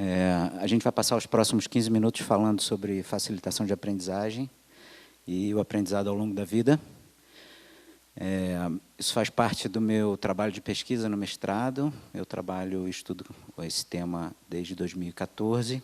A gente vai passar os próximos 15 minutos falando sobre facilitação de aprendizagem e o aprendizado ao longo da vida. Isso faz parte do meu trabalho de pesquisa no mestrado. Eu trabalho e estudo esse tema desde 2014,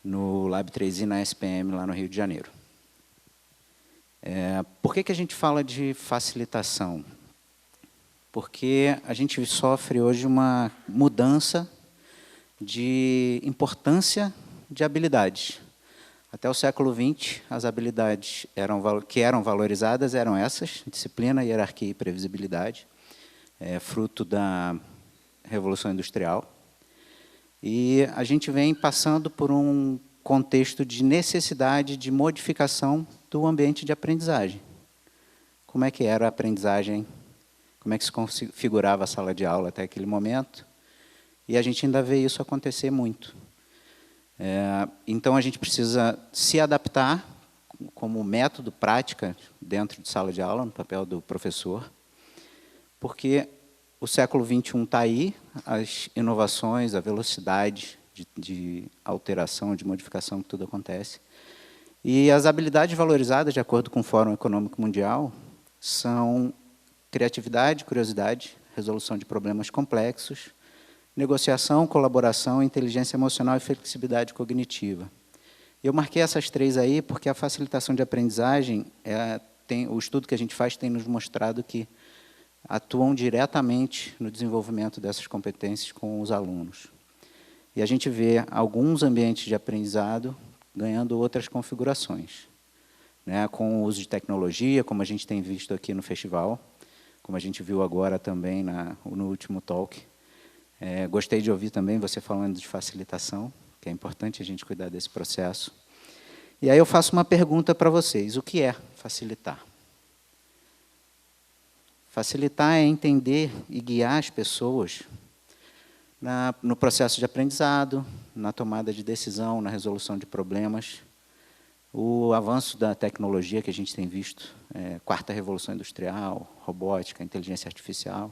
no Lab 3i na SPM, lá no Rio de Janeiro. Por que a gente fala de facilitação? Porque a gente sofre hoje uma mudança de importância de habilidades. Até o século XX, as habilidades que eram valorizadas eram essas: disciplina, hierarquia e previsibilidade, fruto da Revolução Industrial. E a gente vem passando por um contexto de necessidade de modificação do ambiente de aprendizagem. Como é que era a aprendizagem? Como é que se configurava a sala de aula até aquele momento? E a gente ainda vê isso acontecer muito. Então, a gente precisa se adaptar como método, prática, dentro de sala de aula, no papel do professor, porque o século XXI está aí, as inovações, a velocidade de alteração, de modificação, que tudo acontece. E as habilidades valorizadas, de acordo com o Fórum Econômico Mundial, são criatividade, curiosidade, resolução de problemas complexos, negociação, colaboração, inteligência emocional e flexibilidade cognitiva. Eu marquei essas três aí porque a facilitação de aprendizagem, o estudo que a gente faz tem nos mostrado que atuam diretamente no desenvolvimento dessas competências com os alunos. E a gente vê alguns ambientes de aprendizado ganhando outras configurações, né, com o uso de tecnologia, como a gente tem visto aqui no festival, como a gente viu agora também no último talk. Gostei de ouvir também você falando de facilitação, que é importante a gente cuidar desse processo. E aí eu faço uma pergunta para vocês: o que é facilitar? Facilitar é entender e guiar as pessoas no processo de aprendizado, na tomada de decisão, na resolução de problemas. O avanço da tecnologia que a gente tem visto, quarta revolução industrial, robótica, inteligência artificial,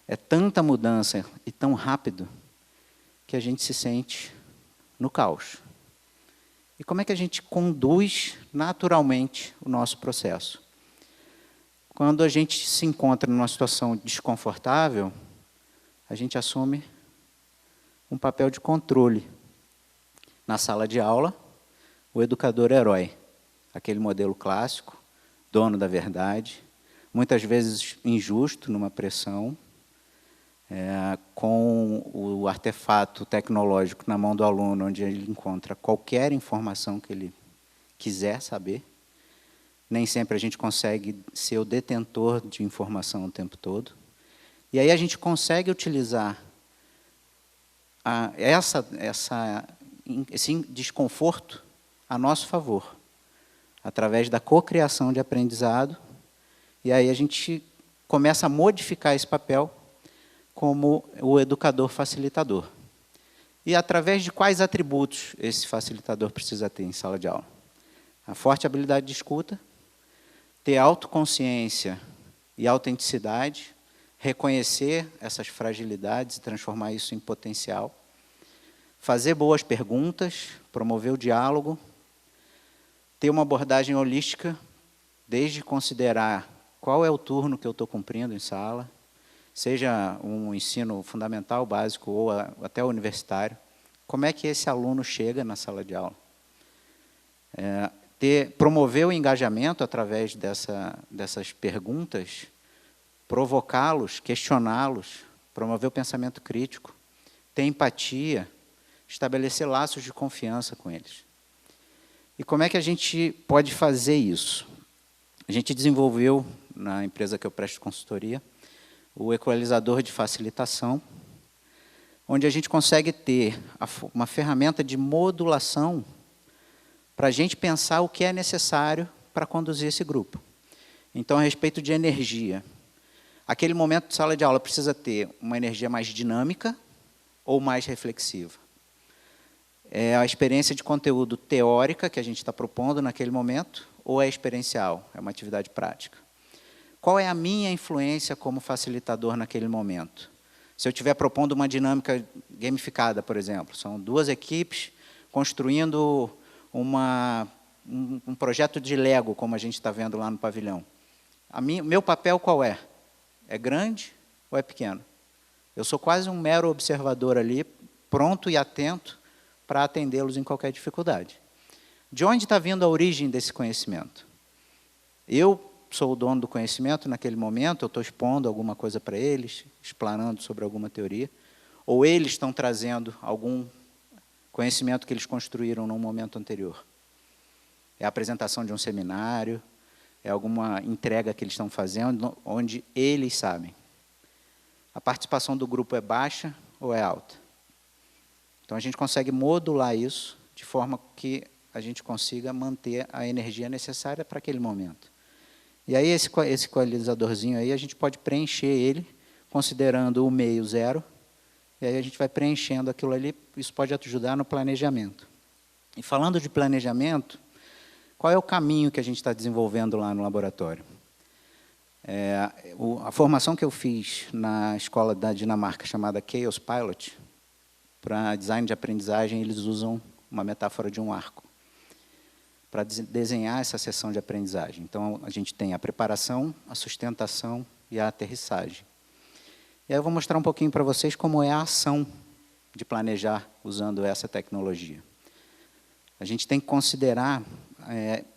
é tanta mudança e tão rápido que a gente se sente no caos. E como é que a gente conduz naturalmente o nosso processo? Quando a gente se encontra numa situação desconfortável, a gente assume um papel de controle. Na sala de aula, o educador herói, aquele modelo clássico, dono da verdade, muitas vezes injusto, numa pressão, com o artefato tecnológico na mão do aluno, onde ele encontra qualquer informação que ele quiser saber. Nem sempre a gente consegue ser o detentor de informação o tempo todo. E aí a gente consegue utilizar esse desconforto a nosso favor, através da cocriação de aprendizado, e aí a gente começa a modificar esse papel como o educador facilitador. E através de quais atributos esse facilitador precisa ter em sala de aula? A forte habilidade de escuta, ter autoconsciência e autenticidade, reconhecer essas fragilidades e transformar isso em potencial, fazer boas perguntas, promover o diálogo, ter uma abordagem holística, desde considerar qual é o turno que eu estou cumprindo em sala, seja um ensino fundamental, básico ou até universitário, como é que esse aluno chega na sala de aula. Promover o engajamento através dessas perguntas, provocá-los, questioná-los, promover o pensamento crítico, ter empatia, estabelecer laços de confiança com eles. E como é que a gente pode fazer isso? A gente desenvolveu, na empresa que eu presto consultoria, o equalizador de facilitação, onde a gente consegue ter uma ferramenta de modulação para a gente pensar o que é necessário para conduzir esse grupo. Então, a respeito de energia, aquele momento de sala de aula precisa ter uma energia mais dinâmica ou mais reflexiva. É a experiência de conteúdo teórica que a gente está propondo naquele momento ou é experiencial, é uma atividade prática? Qual é a minha influência como facilitador naquele momento? Se eu estiver propondo uma dinâmica gamificada, por exemplo, são duas equipes construindo um projeto de Lego, como a gente está vendo lá no pavilhão. Meu papel qual é? É grande ou é pequeno? Eu sou quase um mero observador ali, pronto e atento para atendê-los em qualquer dificuldade. De onde está vindo a origem desse conhecimento? Eu sou o dono do conhecimento naquele momento, eu estou expondo alguma coisa para eles, explanando sobre alguma teoria, ou eles estão trazendo algum conhecimento que eles construíram num momento anterior. É a apresentação de um seminário, é alguma entrega que eles estão fazendo, onde eles sabem. A participação do grupo é baixa ou é alta? Então, a gente consegue modular isso de forma que a gente consiga manter a energia necessária para aquele momento. E aí, esse equalizadorzinho aí, a gente pode preencher ele, considerando o meio zero, e aí a gente vai preenchendo aquilo ali, isso pode ajudar no planejamento. E falando de planejamento, qual é o caminho que a gente está desenvolvendo lá no laboratório? A formação que eu fiz na escola da Dinamarca, chamada Chaos Pilot, para design de aprendizagem, eles usam uma metáfora de um arco para desenhar essa sessão de aprendizagem. Então, a gente tem a preparação, a sustentação e a aterrissagem. E aí eu vou mostrar um pouquinho para vocês como é a ação de planejar usando essa tecnologia. A gente tem que considerar,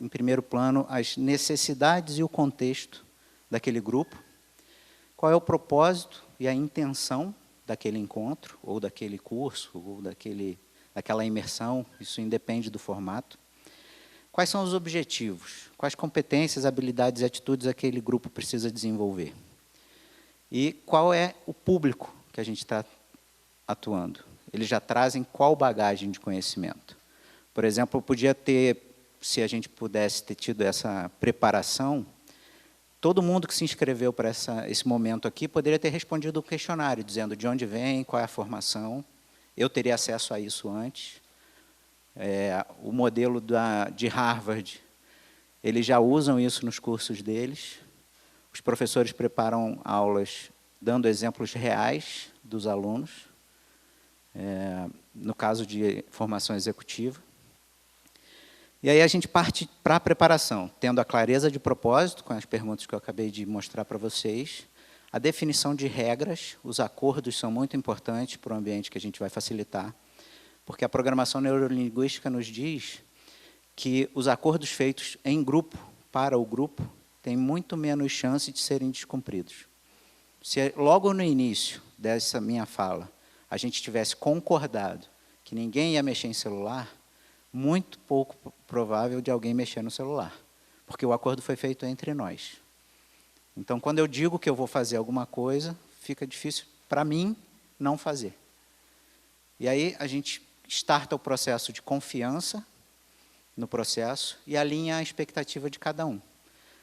em primeiro plano, as necessidades e o contexto daquele grupo, qual é o propósito e a intenção daquele encontro, ou daquele curso, ou daquela imersão, isso independe do formato. Quais são os objetivos? Quais competências, habilidades e atitudes aquele grupo precisa desenvolver? E qual é o público que a gente está atuando? Eles já trazem qual bagagem de conhecimento? Por exemplo, podia ter, se a gente pudesse ter tido essa preparação, todo mundo que se inscreveu para esse momento aqui poderia ter respondido o questionário, dizendo de onde vem, qual é a formação. Eu teria acesso a isso antes. O modelo de Harvard, eles já usam isso nos cursos deles. Os professores preparam aulas dando exemplos reais dos alunos, no caso de formação executiva. E aí a gente parte para a preparação, tendo a clareza de propósito, com as perguntas que eu acabei de mostrar para vocês, a definição de regras, os acordos são muito importantes para o ambiente que a gente vai facilitar, porque a programação neurolinguística nos diz que os acordos feitos em grupo, para o grupo, têm muito menos chance de serem descumpridos. Se logo no início dessa minha fala, a gente tivesse concordado que ninguém ia mexer em celular, muito pouco provável de alguém mexer no celular, porque o acordo foi feito entre nós. Então, quando eu digo que eu vou fazer alguma coisa, fica difícil para mim não fazer. E aí a gente starta o processo de confiança no processo e alinha a expectativa de cada um,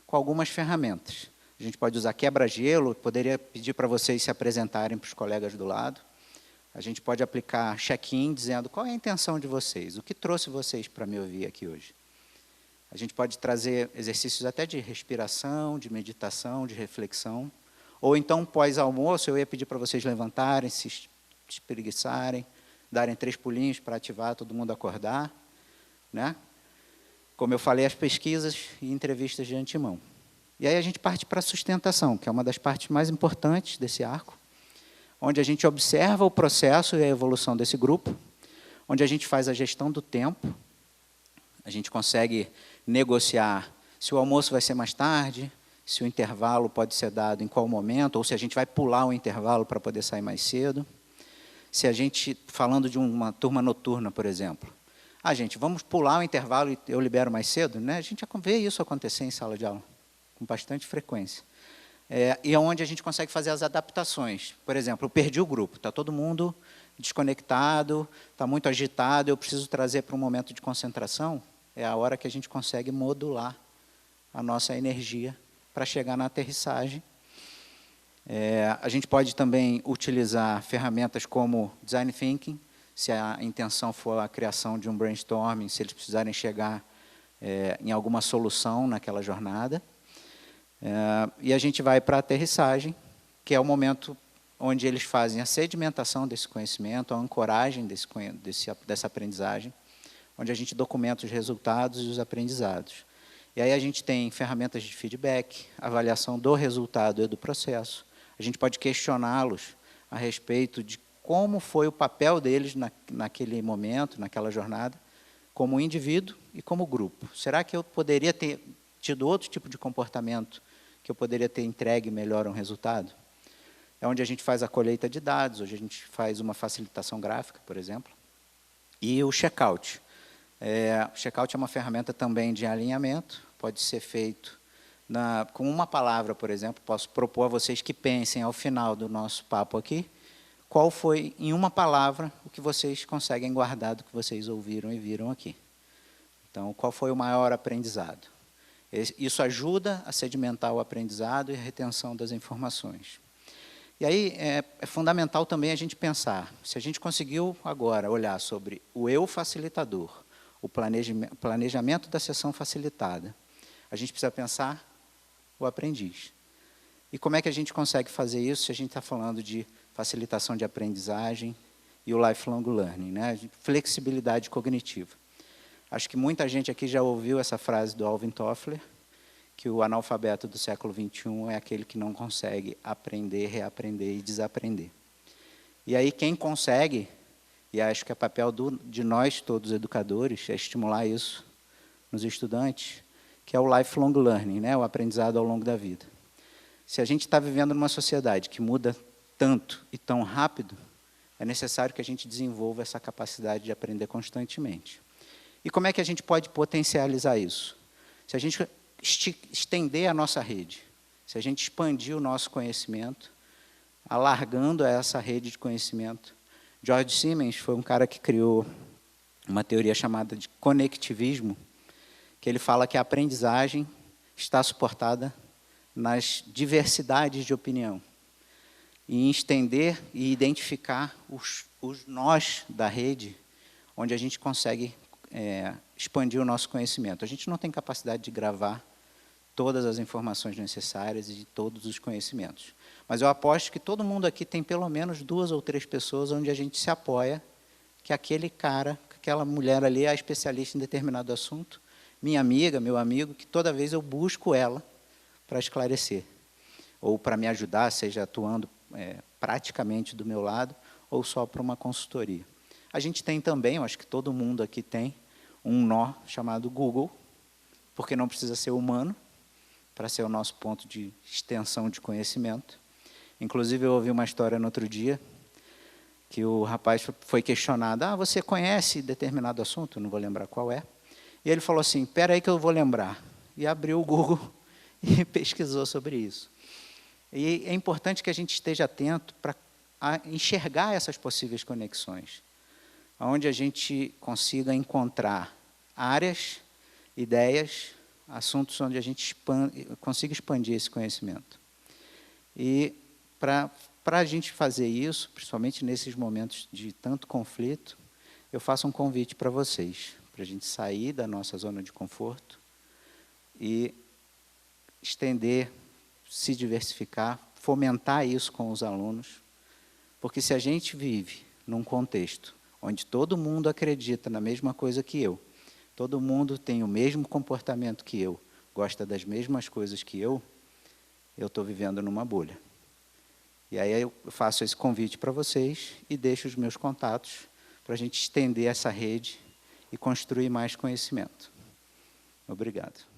com algumas ferramentas. A gente pode usar quebra-gelo, poderia pedir para vocês se apresentarem para os colegas do lado. A gente pode aplicar check-in, dizendo qual é a intenção de vocês, o que trouxe vocês para me ouvir aqui hoje. A gente pode trazer exercícios até de respiração, de meditação, de reflexão. Ou então, pós-almoço, eu ia pedir para vocês levantarem, se espreguiçarem, darem 3 pulinhos para ativar, todo mundo acordar. Né? Como eu falei, as pesquisas e entrevistas de antemão. E aí a gente parte para a sustentação, que é uma das partes mais importantes desse arco, onde a gente observa o processo e a evolução desse grupo, onde a gente faz a gestão do tempo, a gente consegue negociar se o almoço vai ser mais tarde, se o intervalo pode ser dado em qual momento, ou se a gente vai pular o intervalo para poder sair mais cedo. Se a gente, falando de uma turma noturna, por exemplo, gente, vamos pular o intervalo e eu libero mais cedo, né? A gente já vê isso acontecer em sala de aula, com bastante frequência. E é onde a gente consegue fazer as adaptações. Por exemplo, eu perdi o grupo, está todo mundo desconectado, está muito agitado, eu preciso trazer para um momento de concentração, é a hora que a gente consegue modular a nossa energia para chegar na aterrissagem. A gente pode também utilizar ferramentas como Design Thinking, se a intenção for a criação de um brainstorming, se eles precisarem chegar em alguma solução naquela jornada. E a gente vai para a aterrissagem, que é o momento onde eles fazem a sedimentação desse conhecimento, a ancoragem dessa aprendizagem, onde a gente documenta os resultados e os aprendizados. E aí a gente tem ferramentas de feedback, avaliação do resultado e do processo. A gente pode questioná-los a respeito de como foi o papel deles naquele momento, naquela jornada, como indivíduo e como grupo. Será que eu poderia ter tido outro tipo de comportamento que eu poderia ter entregue melhor um resultado? É onde a gente faz a colheita de dados, hoje a gente faz uma facilitação gráfica, por exemplo. E o checkout. O checkout é uma ferramenta também de alinhamento, pode ser feito com uma palavra, por exemplo. Posso propor a vocês que pensem ao final do nosso papo aqui, qual foi, em uma palavra, o que vocês conseguem guardar do que vocês ouviram e viram aqui. Então, qual foi o maior aprendizado? Isso ajuda a sedimentar o aprendizado e a retenção das informações. E aí é fundamental também a gente pensar, se a gente conseguiu agora olhar sobre o eu facilitador, o planejamento da sessão facilitada, a gente precisa pensar o aprendiz. E como é que a gente consegue fazer isso se a gente está falando de facilitação de aprendizagem e o lifelong learning, né? Flexibilidade cognitiva. Acho que muita gente aqui já ouviu essa frase do Alvin Toffler, que o analfabeto do século XXI é aquele que não consegue aprender, reaprender e desaprender. E aí quem consegue, e acho que é papel de nós todos educadores, é estimular isso nos estudantes, que é o lifelong learning, né? O aprendizado ao longo da vida. Se a gente está vivendo numa sociedade que muda tanto e tão rápido, é necessário que a gente desenvolva essa capacidade de aprender constantemente. E como é que a gente pode potencializar isso? Se a gente estender a nossa rede, se a gente expandir o nosso conhecimento, alargando essa rede de conhecimento. George Siemens foi um cara que criou uma teoria chamada de conectivismo, que ele fala que a aprendizagem está suportada nas diversidades de opinião, e em estender e identificar os nós da rede, onde a gente consegue expandir o nosso conhecimento. A gente não tem capacidade de gravar todas as informações necessárias e todos os conhecimentos. Mas eu aposto que todo mundo aqui tem pelo menos 2 ou 3 pessoas onde a gente se apoia, que aquele cara, aquela mulher ali é a especialista em determinado assunto, minha amiga, meu amigo, que toda vez eu busco ela para esclarecer, ou para me ajudar, seja atuando praticamente do meu lado, ou só para uma consultoria. A gente tem também, eu acho que todo mundo aqui tem, um nó chamado Google, porque não precisa ser humano, para ser o nosso ponto de extensão de conhecimento. Inclusive, eu ouvi uma história no outro dia, que o rapaz foi questionado, você conhece determinado assunto? Eu não vou lembrar qual é. E ele falou assim, espera aí que eu vou lembrar. E abriu o Google e pesquisou sobre isso. E é importante que a gente esteja atento para enxergar essas possíveis conexões, onde a gente consiga encontrar áreas, ideias, assuntos onde a gente consiga expandir esse conhecimento. E para a gente fazer isso, principalmente nesses momentos de tanto conflito, eu faço um convite para vocês, para a gente sair da nossa zona de conforto e estender, se diversificar, fomentar isso com os alunos, porque se a gente vive num contexto onde todo mundo acredita na mesma coisa que eu, todo mundo tem o mesmo comportamento que eu, gosta das mesmas coisas que eu estou vivendo numa bolha. E aí eu faço esse convite para vocês e deixo os meus contatos para a gente estender essa rede e construir mais conhecimento. Obrigado.